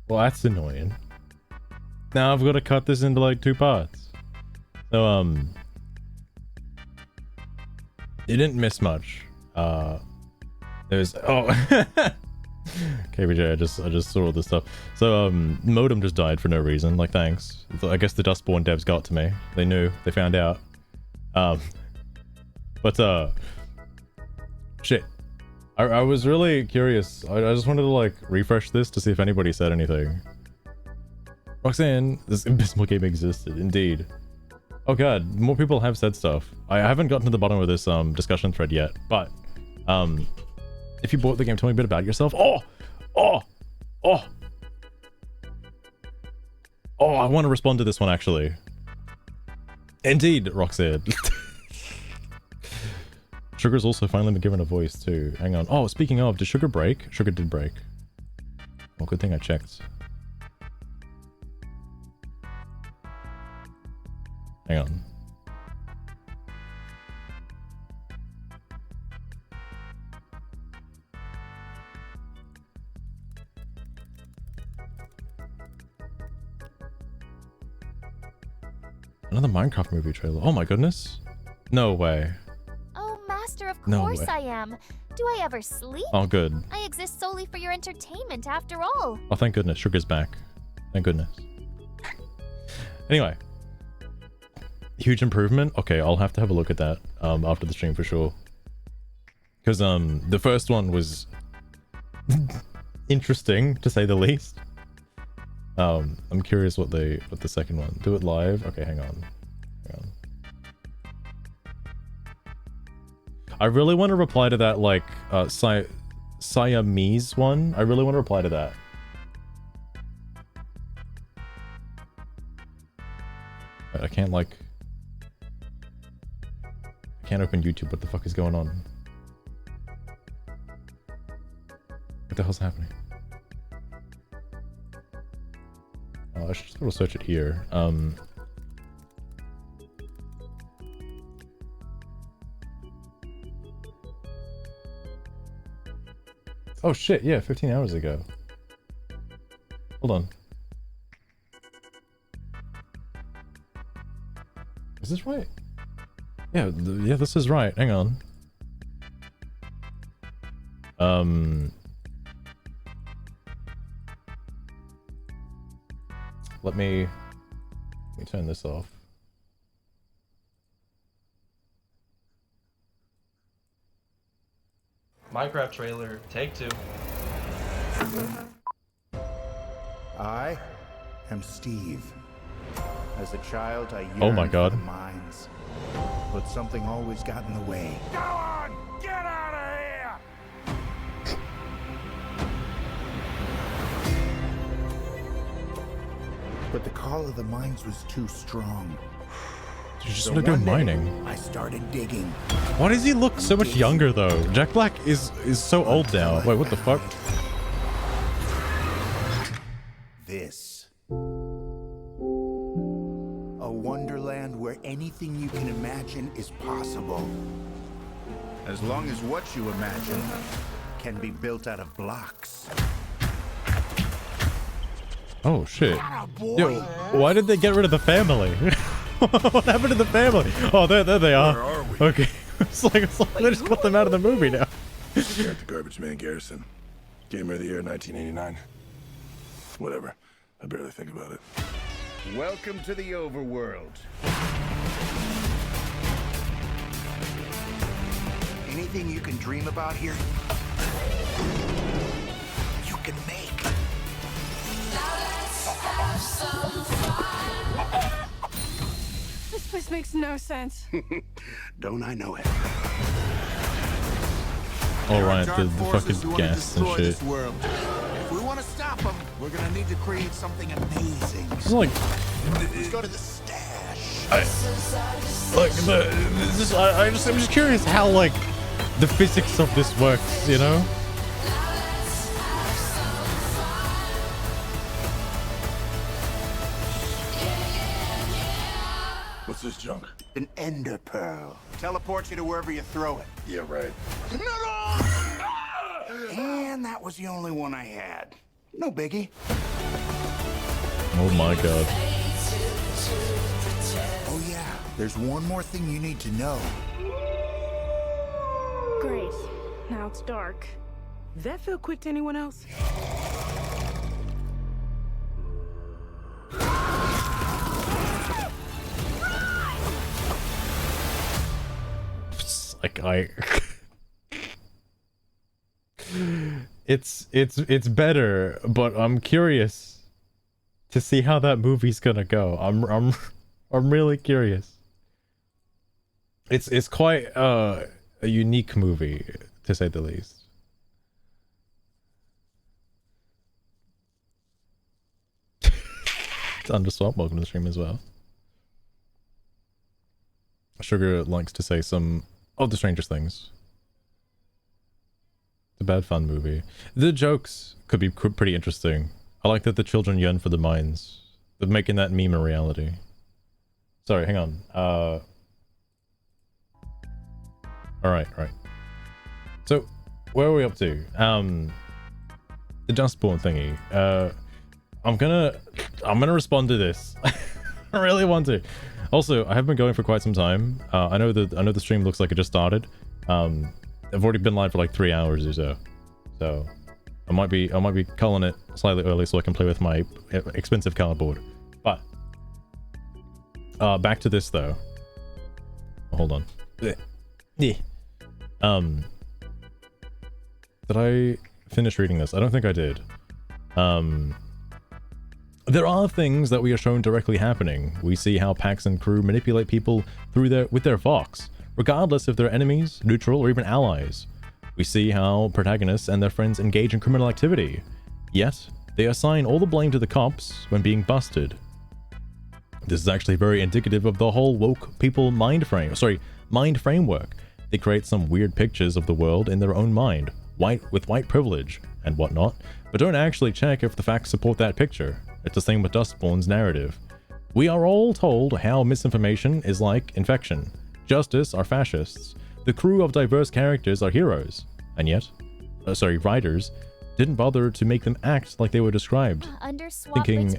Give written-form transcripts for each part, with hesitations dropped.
Well, that's annoying. Now I've got to cut this into like 2 parts. So, you didn't miss much. There's KBJ, I just saw all this stuff. So, modem just died for no reason. Like, thanks. I guess the Dustborn devs got to me. They knew. They found out. Shit. I was really curious. I just wanted to like refresh this to see if anybody said anything. Roxanne, this abysmal game existed, indeed. Oh god, more people have said stuff. I haven't gotten to the bottom of this discussion thread yet, but if you bought the game, tell me a bit about yourself. Oh, I want to respond to this one actually. Indeed, Roxanne. Sugar's also finally been given a voice too. Hang on. Oh, speaking of, did Sugar break? Sugar did break. Well, good thing I checked. Hang on. Another Minecraft movie trailer. Oh my goodness. No way. Of course I am. Do I ever sleep? Oh, good. I exist solely for your entertainment after all. Oh, thank goodness. Sugar's back. Thank goodness. Anyway. Huge improvement? Okay, I'll have to have a look at that after the stream for sure. Because the first one was interesting, to say the least. I'm curious what the second one. Do it live? Okay, hang on. I really want to reply to that, like, Siamese one. I really want to reply to that. I can't, like... I can't open YouTube. What the fuck is going on? What the hell's happening? Oh, I should just be able to search it here. Oh shit, yeah, 15 hours ago. Hold on. Is this right? Yeah, yeah, this is right. Hang on. Let me turn this off. Minecraft trailer, take 2. I am Steve. As a child, I yearned oh my God. for the mines, but something always got in the way. Go on! Get out of here! But the call of the mines was too strong. You just want to go mining. I started digging. Why does he look so much younger though? Jack Black is so old now. Wait, what the fuck? This. A wonderland where anything you can imagine is possible. As long as what you imagine can be built out of blocks. Oh shit. Yo, why did they get rid of the family? What happened to the family? Oh, there they are. Where are we? Okay. it's like they just put them out of the movie now. We're at the Garbage Man Garrison. Gamer of the Year 1989. Whatever. I barely think about it. Welcome to the overworld. Anything you can dream about here, you can make. Now let's have some fun. This place makes no sense. Don't I know it? All right, the fucking gas and shit. If we want to stop them, we're gonna need to create something amazing. It's like, Let's go to the stash. I'm just curious how like the physics of this works, you know? What's this junk? An ender pearl. Teleports you to wherever you throw it. Yeah, right. And that was the only one I had. No biggie. Oh my god. Oh yeah, there's one more thing you need to know. Great. Now it's dark. Does that feel quick to anyone else? Like it's better, but I'm curious to see how that movie's gonna go. I'm really curious. It's quite a unique movie, to say the least. It's Underswap, welcome to the stream as well. Sugar likes to say some of the strangest things. It's a bad fun movie. The jokes could be pretty interesting. I like that the children yearn for the mines. They're making that meme a reality. Sorry, hang on. Alright. So, where are we up to? The Dustborn thingy. I'm gonna respond to this. I really want to. Also, I have been going for quite some time. I know the stream looks like it just started. I've already been live for like 3 hours or so. So I might be calling it slightly early so I can play with my expensive cardboard. But back to this though. Hold on. Yeah. Did I finish reading this? I don't think I did. There are things that we are shown directly happening. We see how Pax and crew manipulate people with their Vox, regardless if they're enemies, neutral, or even allies. We see how protagonists and their friends engage in criminal activity. Yet, they assign all the blame to the cops when being busted. This is actually very indicative of the whole woke people mind framework. They create some weird pictures of the world in their own mind, with white privilege and whatnot, but don't actually check if the facts support that picture. It's the same with Dustborn's narrative. We are all told how misinformation is like infection. Justice are fascists. The crew of diverse characters are heroes. And yet, writers didn't bother to make them act like they were described. Thinking,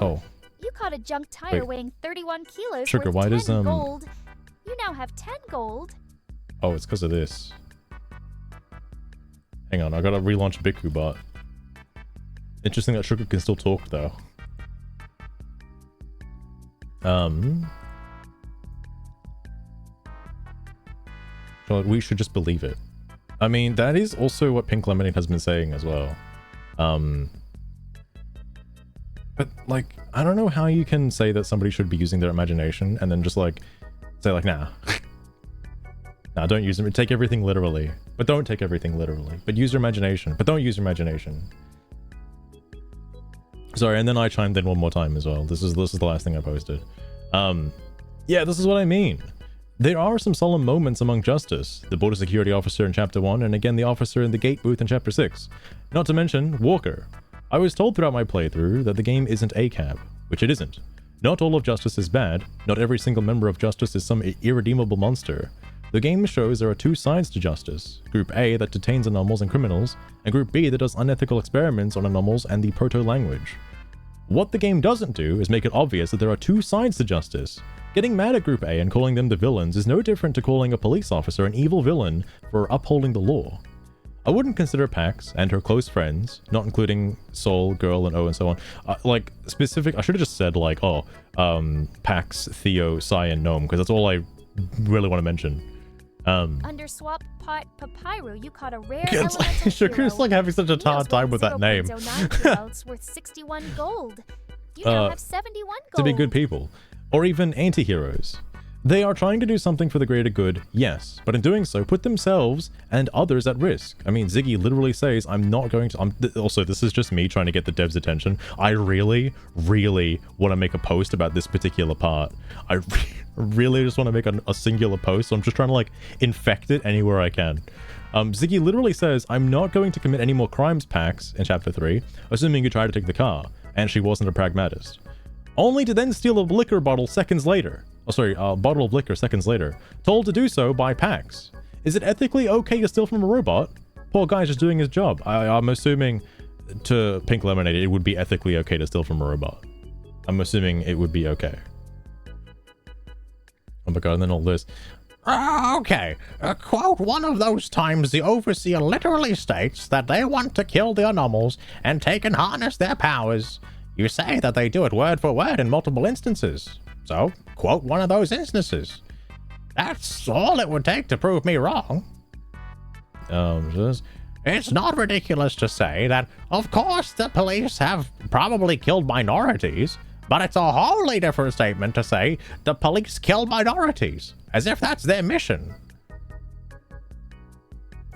oh, you caught a junk tire weighing 31 kilos Sugar, worth why 10 does gold. You now have 10 gold. Oh, it's because of this. Hang on, I gotta relaunch Biku bot. Interesting that Sugar can still talk though. We should just believe it. I mean, that is also what Pink Lemonade has been saying as well. But like, I don't know how you can say that somebody should be using their imagination and then just like say like, nah. Nah, don't use them. Take everything literally. But don't take everything literally. But use your imagination. But don't use your imagination. Sorry, and then I chimed in one more time as well. This is the last thing I posted. Yeah, this is what I mean. There are some solemn moments among justice. The border security officer in chapter 1, and again the officer in the gate booth in chapter 6. Not to mention Walker. I was told throughout my playthrough that the game isn't ACAB, which it isn't. Not all of justice is bad. Not every single member of justice is some irredeemable monster. The game shows there are two sides to justice. Group A that detains anomals and criminals, and Group B that does unethical experiments on anomals and the proto-language. What the game doesn't do is make it obvious that there are two sides to justice. Getting mad at Group A and calling them the villains is no different to calling a police officer an evil villain for upholding the law. I wouldn't consider Pax and her close friends, not including Soul, Girl, and O and so on, like specific. I should have just said like, oh, Pax, Theo, Sai, and Gnome, because that's all I really want to mention. Under swap pot Papyro, you caught a rare elemental Sugar's like having such a hard time with that name. It's worth 61 gold. You now have 71 gold. To be good people. Or even anti-heroes. They are trying to do something for the greater good, yes, but in doing so, put themselves and others at risk. I mean, Ziggy literally says, I'm not going to... also, this is just me trying to get the devs' attention. I really, really want to make a post about this particular part. I really just want to make a singular post, so I'm just trying to, like, infect it anywhere I can. Ziggy literally says, I'm not going to commit any more crimes, Pax, in Chapter 3, assuming you try to take the car, and she wasn't a pragmatist. Only to then steal a liquor bottle seconds later. Oh, sorry, a bottle of liquor seconds later. Told to do so by Pax. Is it ethically okay to steal from a robot? Poor guy's just doing his job. I'm assuming to Pink Lemonade it would be ethically okay to steal from a robot. I'm assuming it would be okay. Oh my god, and then all this. Okay, quote, one of those times the overseer literally states that they want to kill the anomals and take and harness their powers. You say that they do it word for word in multiple instances. So, quote one of those instances. That's all it would take to prove me wrong. It's not ridiculous to say that, of course, the police have probably killed minorities, but it's a wholly different statement to say the police kill minorities, as if that's their mission.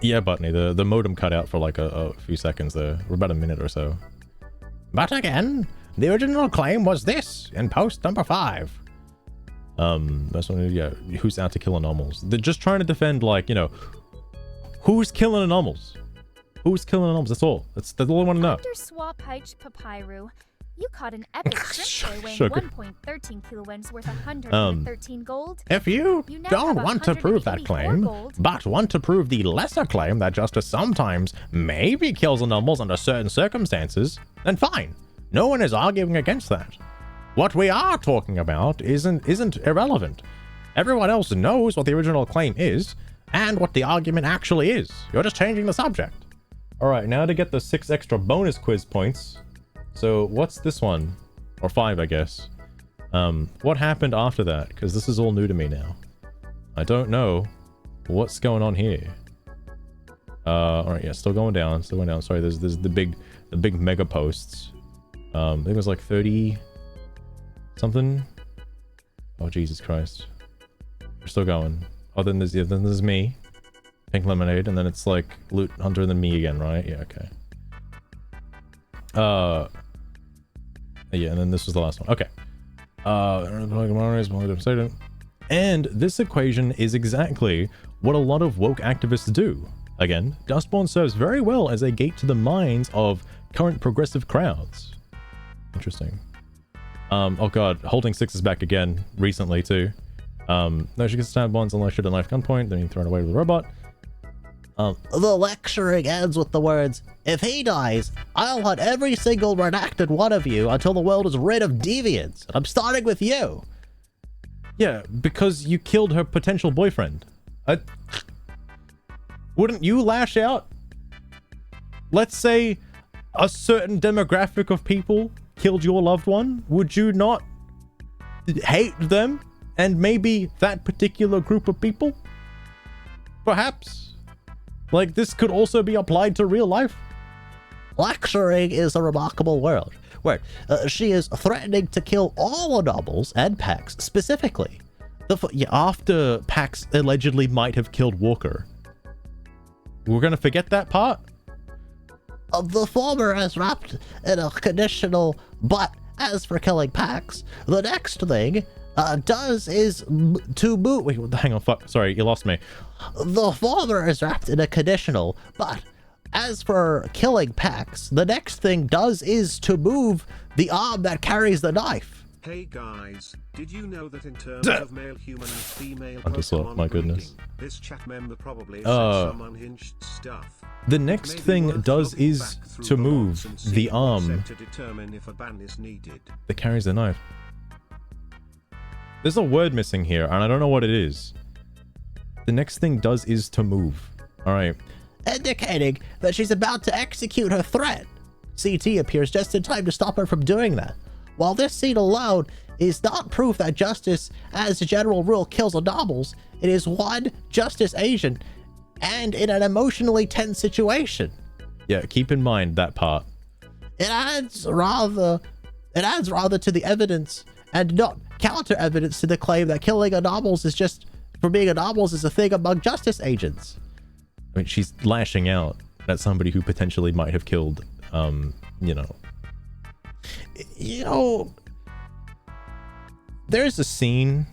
Yeah, Butney, the modem cut out for like a few seconds there, or about a minute or so. But again, the original claim was this in post number 5. That's one, yeah, who's out to kill anomals? They're just trying to defend, like, you know, who's killing anomals? Who's killing anomals? That's all. That's all I want to know. Under swap height Papyru, you caught an epic shrimp weighing Sugar. 1.13 kilograms worth 113 gold. If you now don't have want to prove that 184 claim, gold. but want to prove the lesser claim that justice sometimes maybe kills anomals under certain circumstances, then fine. No one is arguing against that. What we are talking about isn't irrelevant. Everyone else knows what the original claim is and what the argument actually is. You're just changing the subject. All right, now to get the 6 extra bonus quiz points. So what's this one? Or 5, I guess. What happened after that? Because this is all new to me now. I don't know what's going on here. All right, yeah, still going down. Sorry, there's the big mega posts. I think it was like 30 something. Oh, Jesus Christ. We're still going. Oh, then there's me. Pink lemonade, and then it's like Loot Hunter and then me again, right? Yeah, okay. Yeah, and then this was the last one. Okay. And this equation is exactly what a lot of woke activists do. Again, Dustborn serves very well as a gate to the minds of current progressive crowds. Interesting. Oh god, Holding 6 is back again, recently too. No, she gets stabbed once unless she had a knife gunpoint, then you throw it away with a robot. The lecturing ends with the words, "If he dies, I'll hunt every single redacted one of you until the world is rid of deviants. And I'm starting with you." Yeah, because you killed her potential boyfriend. Wouldn't you lash out? Let's say a certain demographic of people killed your loved one. Would you not hate them and maybe that particular group of people? Perhaps. Like, this could also be applied to real life. Lecturing is a remarkable word. She is threatening to kill all anomals and Pax specifically. After Pax allegedly might have killed Walker. We're gonna forget that part? The former is wrapped in a conditional, but as for killing Pax, the next thing does is to move. Wait, hang on, fuck. Sorry, you lost me. The former is wrapped in a conditional, but as for killing Pax, the next thing does is to move the arm that carries the knife. Hey guys, did you know that in terms of male human and female Pokemon my goodness. breeding, this chat member probably said some unhinged stuff? The next thing does is to move the arm to determine if a ban is needed. that carries the knife. There's a word missing here, and I don't know what it is. The next thing does is to move. Alright. Indicating that she's about to execute her threat. Seethe appears just in time to stop her from doing that. While this scene alone is not proof that justice, as a general rule, kills anomals, it is one justice agent, and in an emotionally tense situation. Yeah, keep in mind that part. It adds rather to the evidence and not counter evidence to the claim that killing anomals is just, for being anomals, is a thing among justice agents. I mean, she's lashing out at somebody who potentially might have killed, you know. You know, there's a scene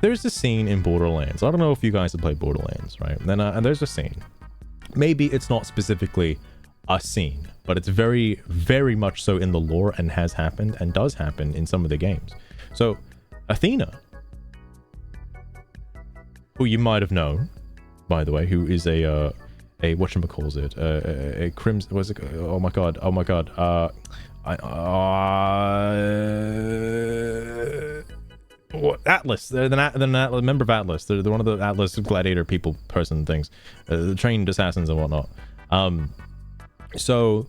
in Borderlands. I don't know if you guys have played Borderlands, right? And there's a scene. Maybe it's not specifically a scene, but it's very, very much so in the lore and has happened and does happen in some of the games. So, Athena, who you might have known, by the way, who is a whatchamacallit, a crimson, what's it, oh my god, Atlas. They're the member of Atlas. They're one of the Atlas gladiator person things. The trained assassins and whatnot. So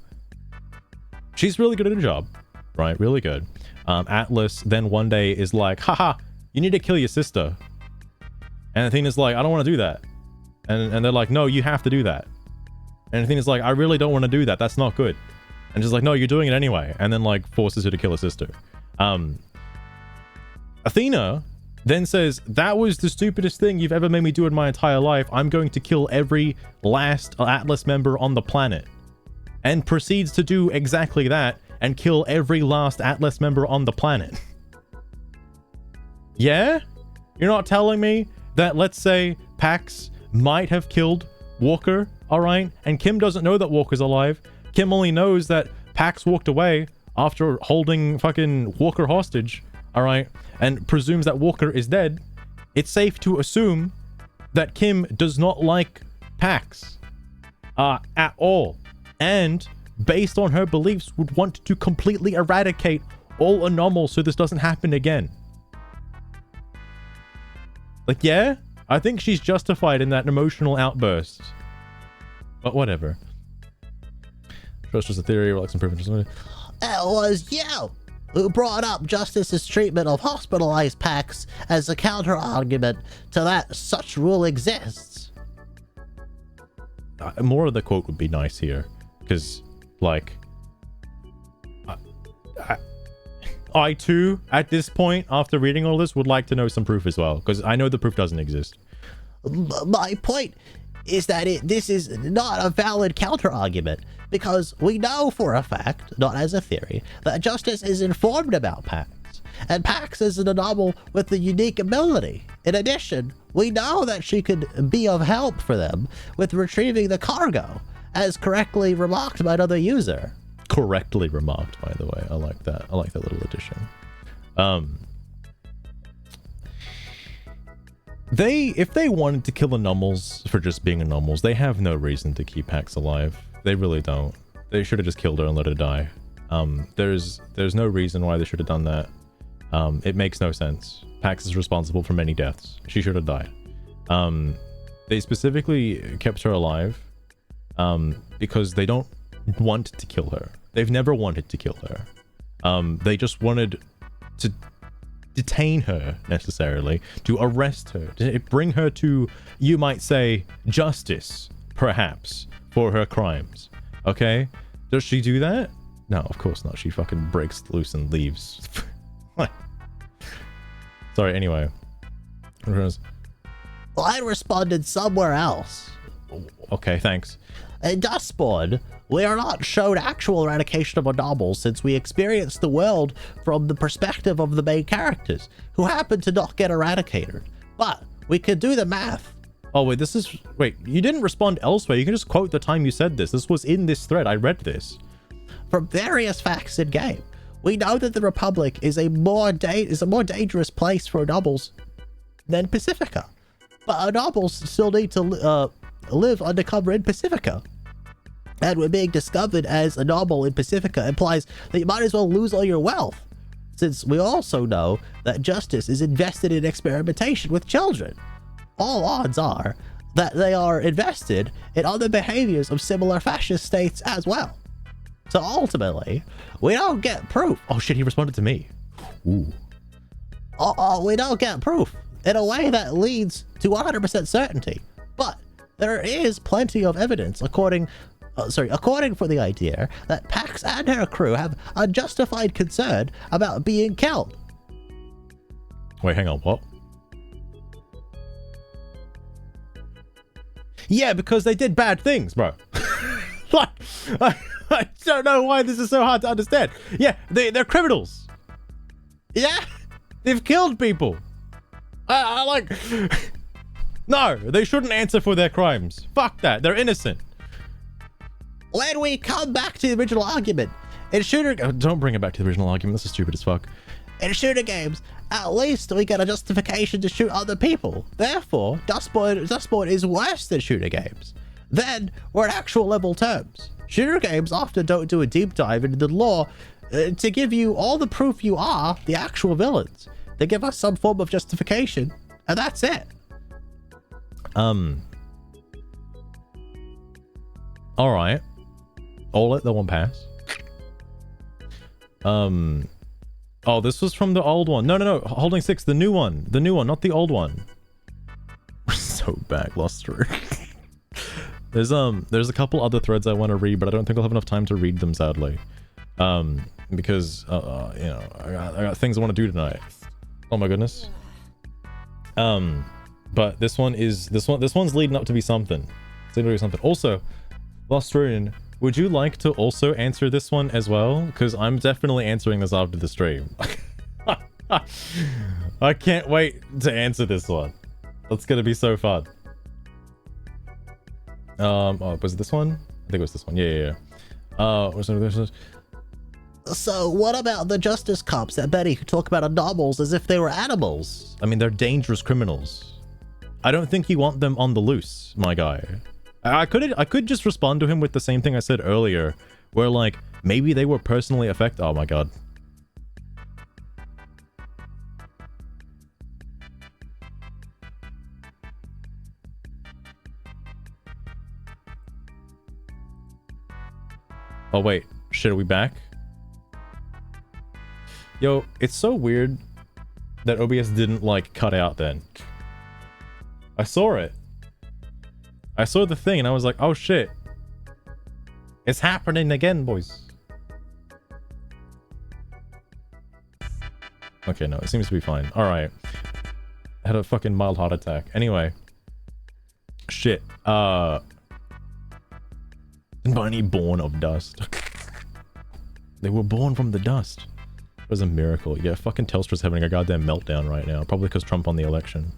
she's really good at her job, right? Really good. Atlas then one day is like, haha, you need to kill your sister. And Athena's like, I don't want to do that. And they're like, no, you have to do that. And Athena's like, I really don't want to do that. That's not good. And she's like, no, you're doing it anyway. And then like forces her to kill her sister. Athena then says, that was the stupidest thing you've ever made me do in my entire life. I'm going to kill every last Atlas member on the planet. And proceeds to do exactly that and kill every last Atlas member on the planet. Yeah? You're not telling me that, let's say, Pax might have killed Walker, alright? And Kim doesn't know that Walker's alive. Kim only knows that Pax walked away after holding fucking Walker hostage, alright? And presumes that Walker is dead. It's safe to assume that Kim does not like Pax at all. And based on her beliefs would want to completely eradicate all anomalies so this doesn't happen again. Like, yeah, I think she's justified in that emotional outburst. But whatever. Trust was a theory, relax improvement. It was you who brought up Justice's treatment of hospitalized Pax as a counter-argument to that such rule exists. More of the quote would be nice here. Because, like, I too, at this point, after reading all this, would like to know some proof as well. Because I know the proof doesn't exist. My point is that this is not a valid counter-argument. Because we know for a fact, not as a theory, that Justice is informed about Pax. And Pax is an anomaly with a unique ability. In addition, we know that she could be of help for them with retrieving the cargo. As correctly remarked by another user. Correctly remarked, by the way. I like that. I like that little addition. If they wanted to kill anomalies for just being anomalies, they have no reason to keep Pax alive. They really don't. They should have just killed her and let her die. There's no reason why they should have done that. It makes no sense. Pax is responsible for many deaths. She should have died. They specifically kept her alive because they don't want to kill her. They've never wanted to kill her. They just wanted to detain her, necessarily, to arrest her, to bring her to, you might say, justice, perhaps, for her crimes. Okay? Does she do that? No, of course not. She fucking breaks loose and leaves. Sorry, anyway. I responded somewhere else. Okay, thanks. In Dustborn, we are not shown actual eradication of anomalies since we experience the world from the perspective of the main characters, who happen to not get eradicated. But we could do the math. Oh, wait, wait, you didn't respond elsewhere. You can just quote the time you said this. This was in this thread. I read this. From various facts in game, we know that the Republic is a more dangerous place for anomalies than Pacifica. But anomalies still need to live undercover in Pacifica. And when being discovered as a novel in Pacifica implies that you might as well lose all your wealth, since we also know that Justice is invested in experimentation with children. All odds are that they are invested in other behaviors of similar fascist states as well. So ultimately, we don't get proof. Oh shit, he responded to me. Ooh. We don't get proof in a way that leads to 100% certainty. But there is plenty of evidence according for the idea that Pax and her crew have a justified concern about being killed. Wait, hang on, what? Yeah, because they did bad things, bro. Like, I don't know why this is so hard to understand. Yeah, they're criminals. Yeah, they've killed people. Like, no, they shouldn't answer for their crimes. Fuck that, they're innocent. When we come back to the original argument, in shooter... Oh, don't bring it back to the original argument, this is stupid as fuck. In shooter games, at least we get a justification to shoot other people. Therefore, Dustborn is worse than shooter games. Then, we're at actual level terms. Shooter games often don't do a deep dive into the lore to give you all the proof you are the actual villains. They give us some form of justification, and that's it. All right. I'll let that one pass. Oh, this was from the old one. No. Holding 6, the new one. The new one, not the old one. We're so back, lost through. There's a couple other threads I want to read, but I don't think I'll have enough time to read them, sadly. Because you know, I got things I want to do tonight. Oh my goodness. But this one's leading up to be something. It's leading up to be something. Also, Lost Rune, would you like to also answer this one as well? Because I'm definitely answering this after the stream. I can't wait to answer this one. That's gonna be so fun. Oh, was it this one? I think it was this one. Yeah. So what about the justice cops that Betty could talk about anomals as if they were animals? I mean, they're dangerous criminals. I don't think you want them on the loose, my guy. I could just respond to him with the same thing I said earlier, where like maybe they were personally affected. Oh my god. Oh wait, shit, are we back? Yo, it's so weird that OBS didn't like cut out then. I saw it. I saw the thing and I was like, oh shit. It's happening again, boys. Okay, no, it seems to be fine. Alright. I had a fucking mild heart attack. Anyway. Shit. Bunny born of dust. They were born from the dust. It was a miracle. Yeah, fucking Telstra's having a goddamn meltdown right now. Probably because Trump won the election.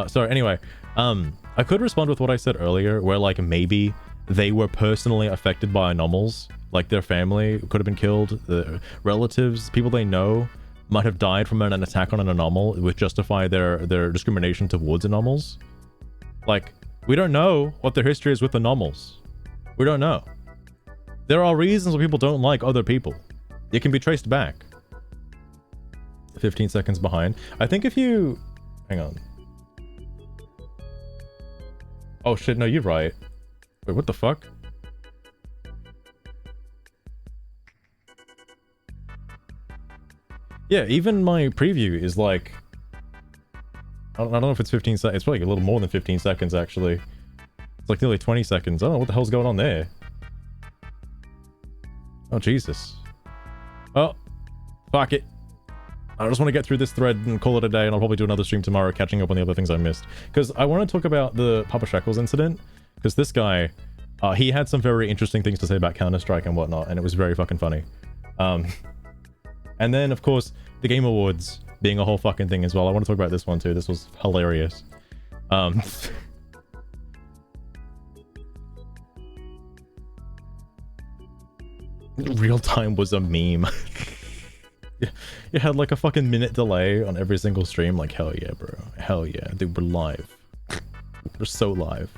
Sorry, anyway. I could respond with what I said earlier, where like maybe they were personally affected by anomals. Like their family could have been killed. The relatives, people they know, might have died from an attack on an anomal, which justify their discrimination towards anomals. Like, we don't know what their history is with anomals. We don't know. There are reasons why people don't like other people. It can be traced back. 15 seconds behind. I think if you... Hang on. Oh shit, no, you're right. Wait, what the fuck? Yeah, even my preview is like... I don't know if it's 15 seconds. It's probably a little more than 15 seconds, actually. It's like nearly 20 seconds. I don't know what the hell's going on there. Oh, Jesus. Oh, fuck it. I just want to get through this thread and call it a day, and I'll probably do another stream tomorrow catching up on the other things I missed. Because I want to talk about the Papa Shekels incident, because this guy, he had some very interesting things to say about Counter-Strike and whatnot, and it was very fucking funny. And then, of course, the Game Awards being a whole fucking thing as well. I want to talk about this one too. This was hilarious. Real time was a meme. You had like a fucking minute delay on every single stream. Like, hell yeah, bro. Hell yeah. Dude, we're live. We're so live.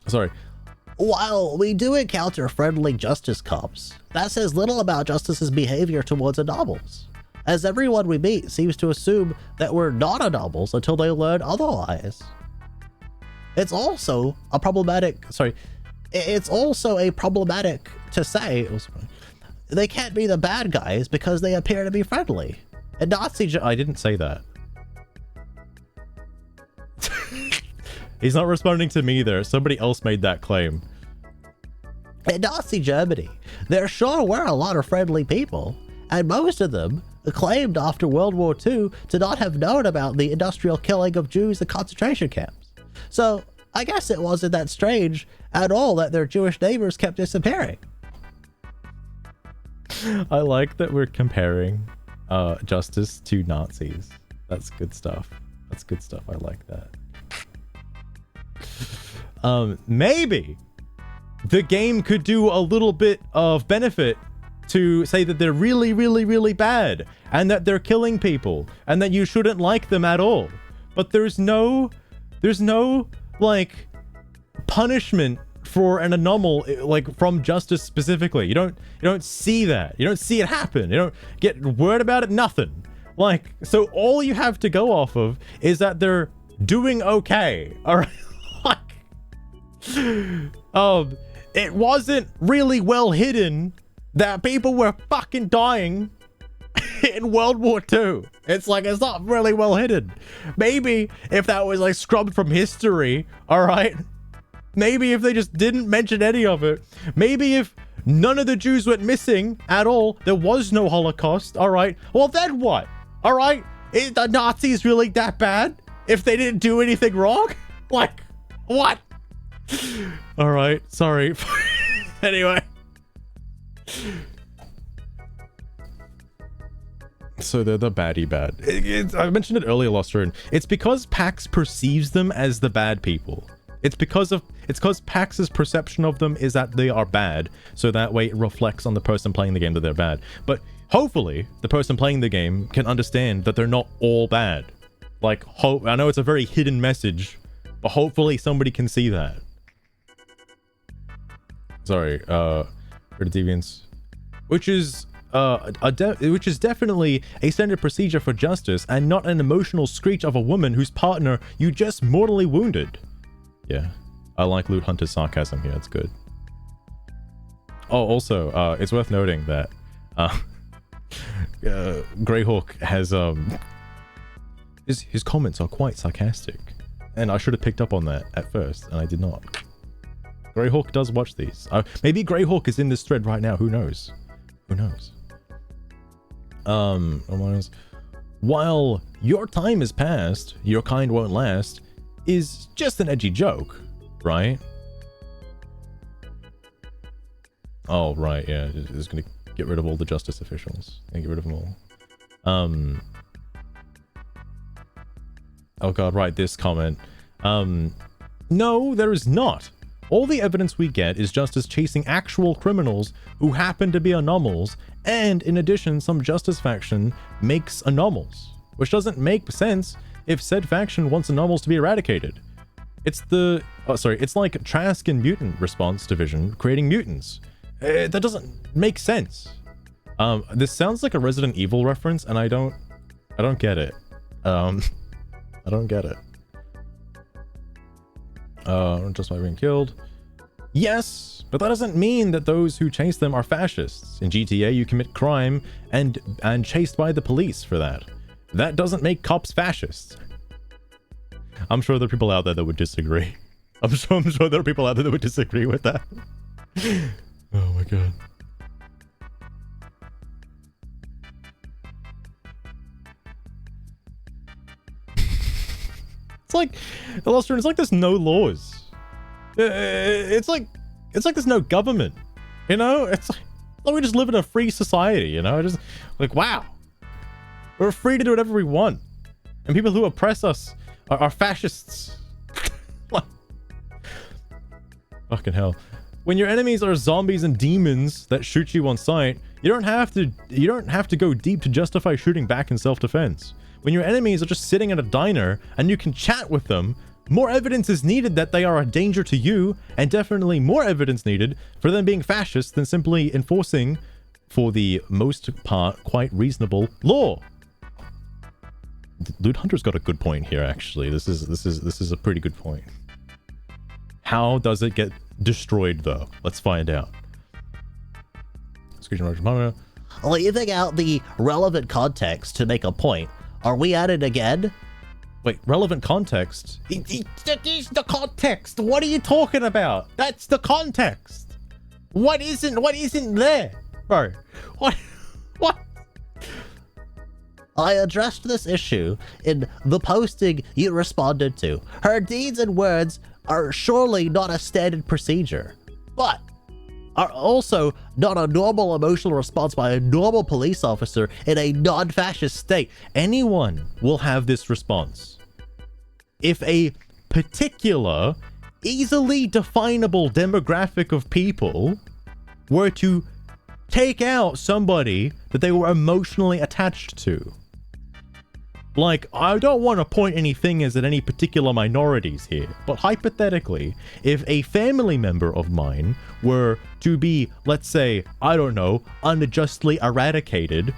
Sorry. While we do encounter friendly justice cops, that says little about justice's behavior towards anomals, as everyone we meet seems to assume that we're not anomals until they learn otherwise. It's also a problematic to say they can't be the bad guys because they appear to be friendly. And I didn't say that. He's not responding to me there. Somebody else made that claim. In Nazi Germany, there sure were a lot of friendly people, and most of them claimed after World War II to not have known about the industrial killing of Jews in concentration camps. So I guess it wasn't that strange at all that their Jewish neighbors kept disappearing. I like that we're comparing justice to Nazis. That's good stuff. That's good stuff. I like that. Maybe the game could do a little bit of benefit to say that they're really, really, really bad and that they're killing people and that you shouldn't like them at all. But there's no like punishment for an anomaly, like from justice specifically. You don't see that. You don't see it happen. You don't get word about it, nothing. Like, so all you have to go off of is that they're doing okay. All right. Like, it wasn't really well hidden that people were fucking dying in World War II. It's like, it's not really well hidden. Maybe if that was like scrubbed from history, all right? Maybe if they just didn't mention any of it. Maybe if none of the Jews went missing at all, there was no Holocaust, all right? Well, then what? All right? Is the Nazis really that bad if they didn't do anything wrong? Like, what? All right, sorry. Anyway. So they're the baddie bad. I mentioned it earlier, Lostern. It's because PAX perceives them as the bad people. It's because PAX's perception of them is that they are bad, so that way it reflects on the person playing the game that they're bad. But hopefully, the person playing the game can understand that they're not all bad. Like, I know it's a very hidden message, but hopefully somebody can see that. Sorry, for the deviants, which is definitely a standard procedure for justice and not an emotional screech of a woman whose partner you just mortally wounded. Yeah, I like Loot Hunter's sarcasm here. It's good. Oh, also, it's worth noting that Greyhawk has his comments are quite sarcastic, and I should have picked up on that at first, and I did not. Greyhawk does watch these. Maybe Greyhawk is in this thread right now. Who knows? Who knows? While your time is past, your kind won't last is just an edgy joke, right? Oh, right, yeah. It's gonna get rid of all the justice officials. And get rid of them all. Oh god, right, this comment. No, there is not. All the evidence we get is justice chasing actual criminals who happen to be anomalies, and in addition, some justice faction makes anomalies, which doesn't make sense if said faction wants anomalies to be eradicated. It's it's like Trask and Mutant Response Division creating mutants. That doesn't make sense. This sounds like a Resident Evil reference, and I don't get it. I don't get it. Just by being killed. Yes, but that doesn't mean that those who chase them are fascists. In GTA, you commit crime and chased by the police for that. That doesn't make cops fascists. I'm sure there are people out there that would disagree. I'm sure there are people out there that would disagree with that. Oh my god. It's like, Illustrator, it's like there's no laws. It's like there's no government, you know? It's like we just live in a free society, you know? Just like, wow. We're free to do whatever we want. And people who oppress us are fascists. Like, fucking hell. When your enemies are zombies and demons that shoot you on sight, you don't have to go deep to justify shooting back in self-defense. When your enemies are just sitting at a diner and you can chat with them, more evidence is needed that they are a danger to you, and definitely more evidence needed for them being fascists than simply enforcing, for the most part, quite reasonable law. Loot Hunter's got a good point here, actually. This is a pretty good point. How does it get destroyed, though? Let's find out. Leaving out the relevant context to make a point. Are we at it again? Wait, relevant context? That is the context. What are you talking about? That's the context. What isn't there? Bro, what? I addressed this issue in the posting you responded to. Her deeds and words are surely not a standard procedure, but are also not a normal emotional response by a normal police officer in a non-fascist state. Anyone will have this response. If a particular, easily definable demographic of people were to take out somebody that they were emotionally attached to. Like, I don't want to point any fingers at any particular minorities here, but hypothetically, if a family member of mine were to be, let's say, I don't know, unjustly eradicated,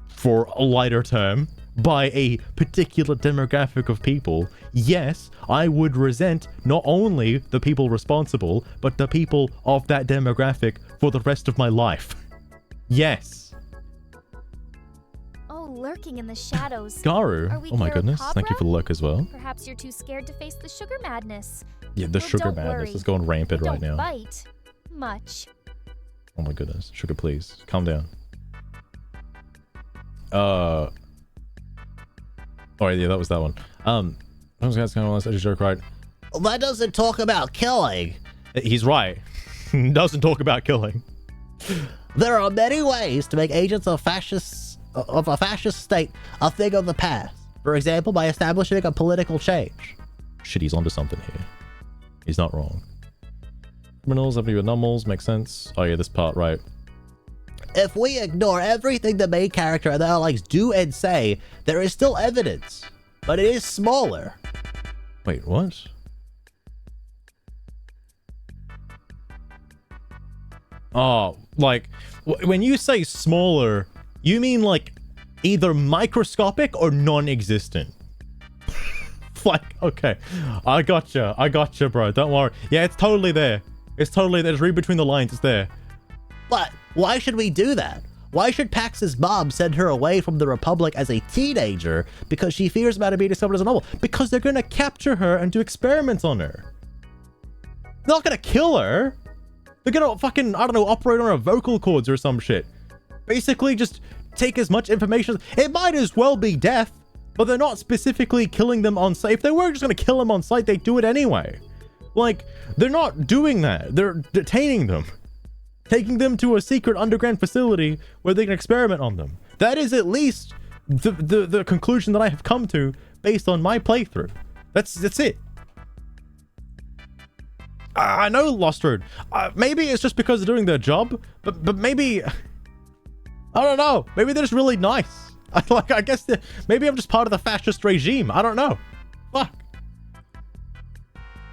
for a lighter term, by a particular demographic of people, yes, I would resent not only the people responsible, but the people of that demographic for the rest of my life. Yes. Lurking in the shadows. Garu, oh my goodness, thank you for the look as well. Perhaps you're too scared to face the sugar madness. Yeah, the Well, sugar don't madness worry. is going rampant right now. Don't bite much. Oh my goodness, sugar, please calm down. Oh yeah, that was that one. Those guys kind of want to joke, right? That doesn't talk about killing. He's right. Doesn't talk about killing. There are many ways to make agents of a fascist state a thing of the past. For example, by establishing a political change. Shit, he's onto something here. He's not wrong. Criminals have to be with numbers, makes sense. Oh yeah, this part, right. If we ignore everything the main character and their allies do and say, there is still evidence, but it is smaller. Wait, what? Oh, like, when you say smaller, you mean like either microscopic or non-existent? Like, okay, I gotcha, bro. Don't worry. Yeah, it's totally there. It's totally there. Just read between the lines. It's there. But why should we do that? Why should Pax's mom send her away from the Republic as a teenager because she fears about it being discovered as a novel? Because they're gonna capture her and do experiments on her. They're not gonna kill her. They're gonna fucking, I don't know, operate on her vocal cords or some shit. Basically, just take as much information. It might as well be death, but they're not specifically killing them on site. If they were just gonna kill them on site, they'd do it anyway. Like, they're not doing that. They're detaining them. Taking them to a secret underground facility where they can experiment on them. That is at least the conclusion that I have come to based on my playthrough. That's it. I know Lost Road. Maybe it's just because they're doing their job, but maybe, I don't know. Maybe they're just really nice. I guess maybe I'm just part of the fascist regime. I don't know. Fuck.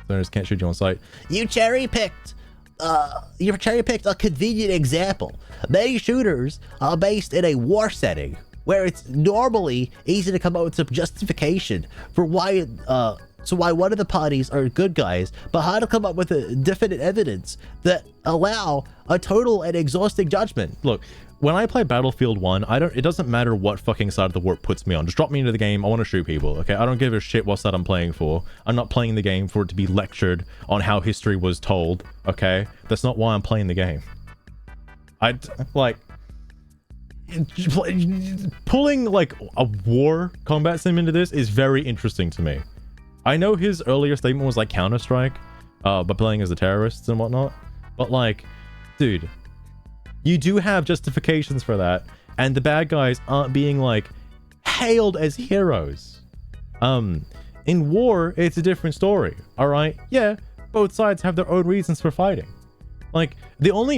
Learners can't shoot you on sight. You cherry-picked a convenient example. Many shooters are based in a war setting where it's normally easy to come up with some justification for why one of the parties are good guys, but how to come up with a definite evidence that allow a total and exhausting judgment. Look, when I play Battlefield 1, it doesn't matter what fucking side of the war it puts me on. Just drop me into the game. I want to shoot people, okay? I don't give a shit what side I'm playing for. I'm not playing the game for it to be lectured on how history was told, okay? That's not why I'm playing the game. Pulling like a war combat sim into this is very interesting to me. I know his earlier statement was like Counter-Strike, by playing as the terrorists and whatnot, but like, dude, you do have justifications for that, and the bad guys aren't being like hailed as heroes. In war, it's a different story, all right? Yeah, both sides have their own reasons for fighting. Like, the only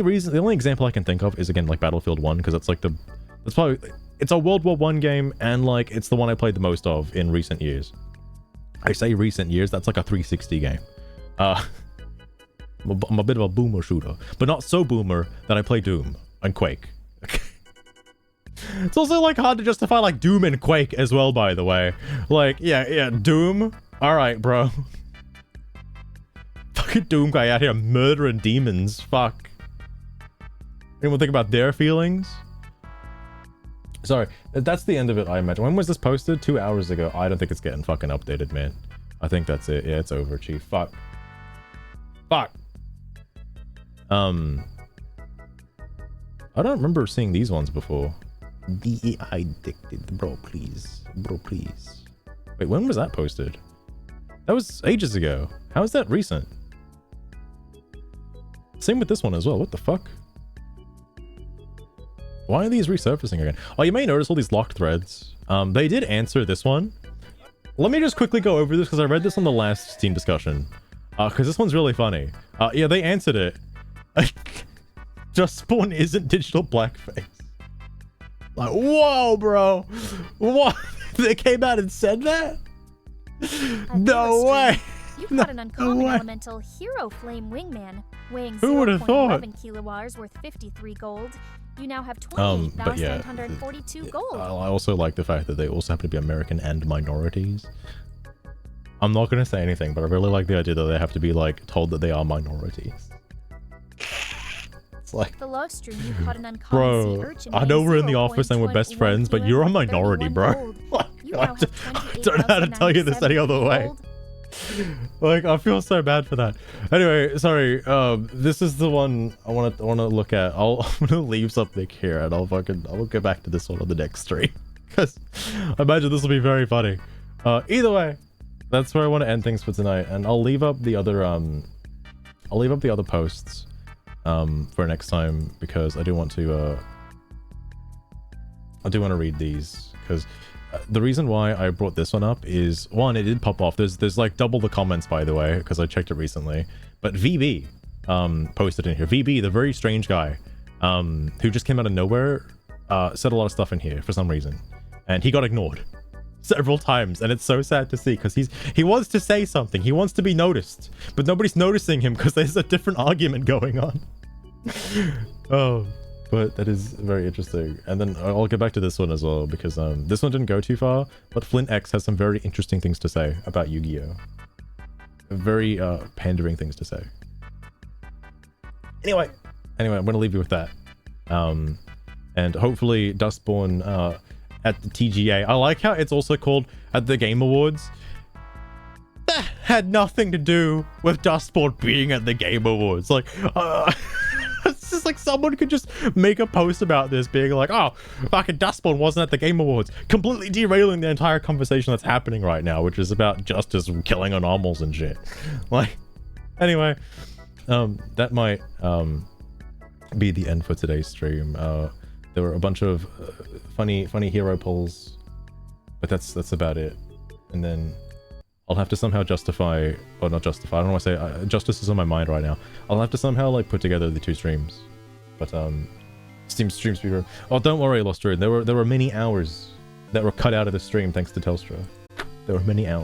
example I can think of is, again, like Battlefield 1, because it's a World War I game, and like, it's the one I played the most of in recent years. I say recent years, that's like a 360 game. I'm a bit of a boomer shooter, but not so boomer that I play Doom and Quake. It's also like hard to justify like Doom and Quake as well, by the way. Like, yeah, Doom. All right, bro. Fucking Doom guy out here murdering demons. Fuck. Anyone think about their feelings? Sorry, that's the end of it, I imagine. When was this posted? 2 hours ago. I don't think it's getting fucking updated, man. I think that's it. Yeah, it's over, Chief. Fuck. I don't remember seeing these ones before. DEI addicted. Bro, please. Wait, when was that posted? That was ages ago. How is that recent? Same with this one as well. What the fuck? Why are these resurfacing again? Oh, you may notice all these locked threads. They did answer this one. Let me just quickly go over this because I read this on the last Steam discussion. Because this one's really funny. Yeah, they answered it. Dustborn isn't digital blackface. Like, whoa, bro. What? They came out and said that? On No Hero way! Stream, You caught an uncommon way. elemental hero flame wingman, weighing Who would've thought? 0.11 kilowars worth 53 gold. You now have But yeah, 28,942 gold. I also like the fact that they also happen to be American and minorities. I'm not gonna say anything, but I really like the idea that they have to be like told that they are minorities. It's like, The love stream, you caught an uncommon sea bro, urchin I know weighing we're in the office and we're best 0.21 friends, but you're a kilo worth minority, 31 bro. gold. Like, You I now have don't know how to tell you this any other way. 28,097 gold. Like, I feel so bad for that. Anyway, sorry. This is the one I want to look at. I'm gonna leave something here, and I'll go back to this one on the next stream because I imagine this will be very funny. Either way, that's where I want to end things for tonight, and I'll leave up the other posts for next time because I do want to read these because. The reason why I brought this one up is, one, it did pop off. There's like double the comments, by the way, because I checked it recently. But VB posted in here. VB, the very strange guy who just came out of nowhere, said a lot of stuff in here for some reason. And he got ignored several times. And it's so sad to see because he wants to say something. He wants to be noticed. But nobody's noticing him because there's a different argument going on. Oh. But that is very interesting. And then I'll get back to this one as well because this one didn't go too far, but Flint X has some very interesting things to say about Yu-Gi-Oh! Very pandering things to say. Anyway, I'm gonna leave you with that. And hopefully Dustborn at the TGA. I like how it's also called at the Game Awards. That had nothing to do with Dustborn being at the Game Awards. Like, it's just like someone could just make a post about this being like, oh, fucking Dustborn wasn't at the Game Awards, completely derailing the entire conversation that's happening right now, which is about justice and killing anomals and shit. Like, anyway, that might be the end for today's stream. There were a bunch of funny hero polls, but that's about it. And then I'll have to somehow justify, or not justify, I don't want to say, justice is on my mind right now. I'll have to somehow like put together the two streams. But stream speaker. Oh, don't worry, Lost Druid. There were many hours that were cut out of the stream thanks to Telstra. There were many hours.